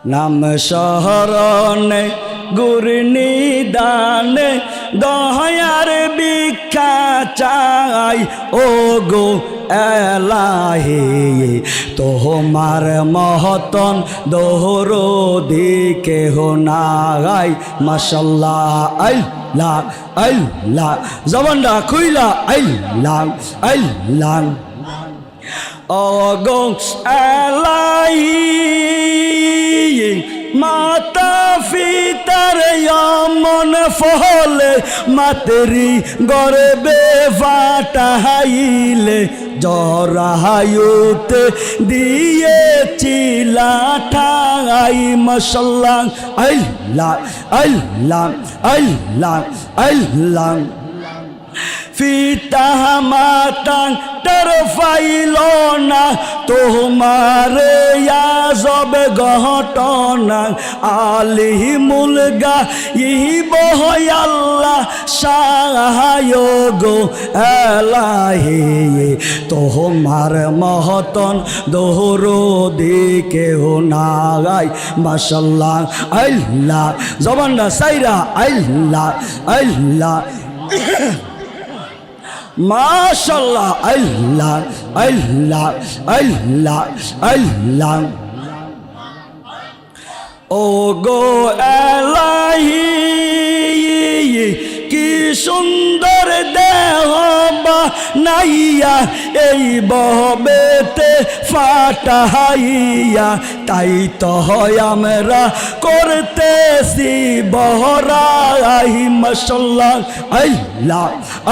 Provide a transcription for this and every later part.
নাম শরণে গুরনি দানে দয়ার ভিক্ষা চাই ও গো এলাহি তোমার মহতন দোহরো দিকে হো নাই মাশাল্লাহ আল্লাহ আল্লাহ জবানটা খুইলা আল্লাহ আল্লাহ ও গো এলাহি মাতা পিতার এমন ফলে মাতরি গর্বে ফাটাইলে জরায়ুতে দিয়েছিলা ঠাই মাশাল্লাহ আল্লাহ আল্লাহ আল্লাহ আল্লাহ পিতা মাতা টের পাইল না তোমার আজব ঘটনা আলিমুল গায়ব আল্লাহ সাহায় গো এলাহি তোমার মহতন দোহরো দিকে নাই মাশাল্লাহ আল্লাহ জবানটা সাইরা আল্লাহ আল্লাহ মাশাল্লাহ আল্লাহ আল্লাহ আল্লাহ আল্লাহ ও গো এলাহি কি সুন্দর দেহ বানাইয়া এই বহবেতে ফাটাইয়া তাই তো আমরা করতেছি বহরাই মাশাল্লাহ আল্লাহ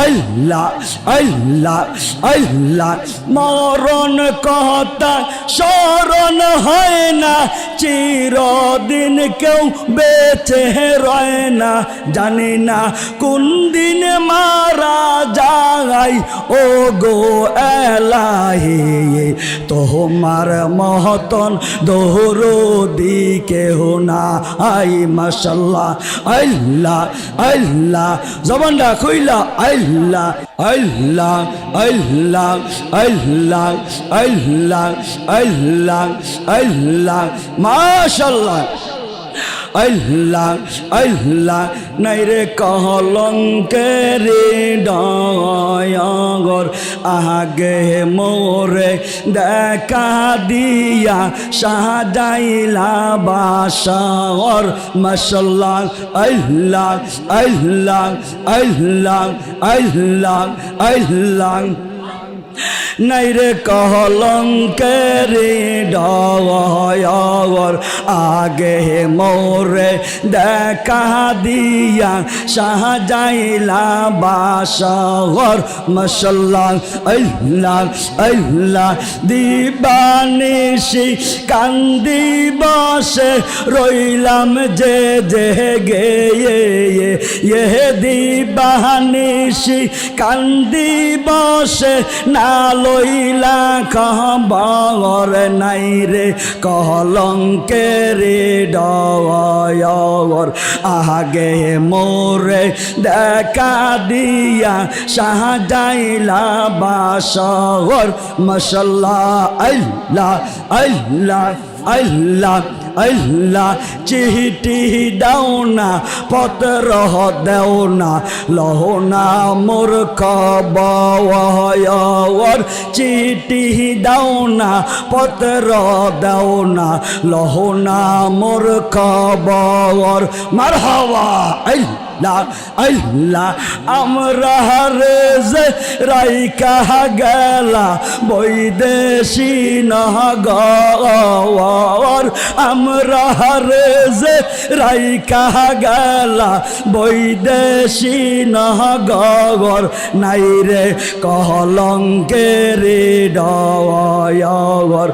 আল্লাহ আল্লাহ আল্লাহ মরণ কথা স্মরণ হয় না চিরদিন কেউ বেঁচে রয় না জানি না কোন দিন মারা যায় ও গো এলাহি তোমার মহতন দোহরো দিকে হো নাই মাশাল্লাহ আল্লাহ আল্লাহ জবানটা কইলা আল্লাহ আল্লাহ আল্লাহ আল্লাহ আল্লাহ আল্লাহ আল্লাহ মাশাল্লাহ আল্লাহ আল্লাহ নাই রে কলঙ্কের ডয়গর আগে মোরে দেখা দিয়া সাজাইলা বাসর মাশাল্লাহ আল্লাহ আল্লাহ আল্লাহ আল্লাহ আল্লাহ নাই রে কলঙ্কের ডয়গর আগে মোরে দেখা দিয়া সাজাইলা বাসর মাশাল্লাহ আল্লাহ আল্লাহ দিবানিশি কান্দি বসে রইলাম যে যে গে দিবানিশি কান্দি বসে না লইলা খবর নাই রে কলঙ্কের ডয়গর আগে মোরে দেখা দিয়া সাজাইলা বাসর মাশাল্লাহ আল্লাহ আল্লাহ আল্লাহ আল্লাহ চিঠি দাও না পত্র দেও না লহো না মোর খবর চিঠি দাও না পত্র দেও না লহো না মোর খবর মারহাবা আল্লাহ আল্লাহ আমরা রেজে রাইকা গেলা বৈদেশি নহগর আমরা রেজে রাইকা গেলা বৈদেশি নহগর নাই রে কলঙ্কের ডয়গর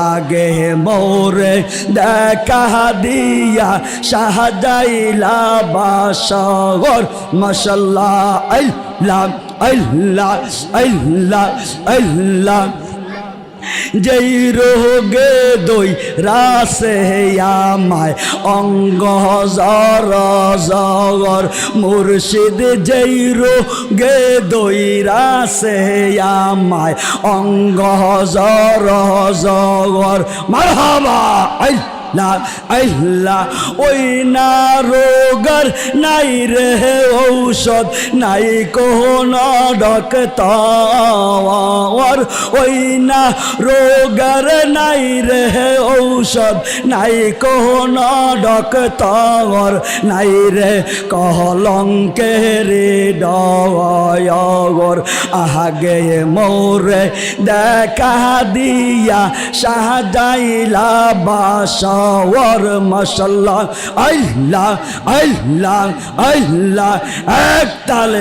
আগে মোরে দেখা দিয়া সাজাইলা বাসর মাশাল্লাহ আল্লাহ আল্লাহ আল্লাহ আল্লাহ যেই রোগে দই রাসে আমায় অঙ্গ জর জগর মুর্শিদ যেই রোগে দই রাসে আমায় অঙ্গ জর জগর মারহাবা লা আল্লাহ ওই না রোগর নাই রে ঔষধ নাই কোন ডক্টর ওই না রোগর নাই রে ঔষধ নাই কোন ডক্টর নাই রে কলঙ্কের ডগর আগে মোরে দেখা দিয়া সাজাইলা বাসর মাশাআল্লাহ আল্লাহ আল্লাহ আল্লাহ এক তালে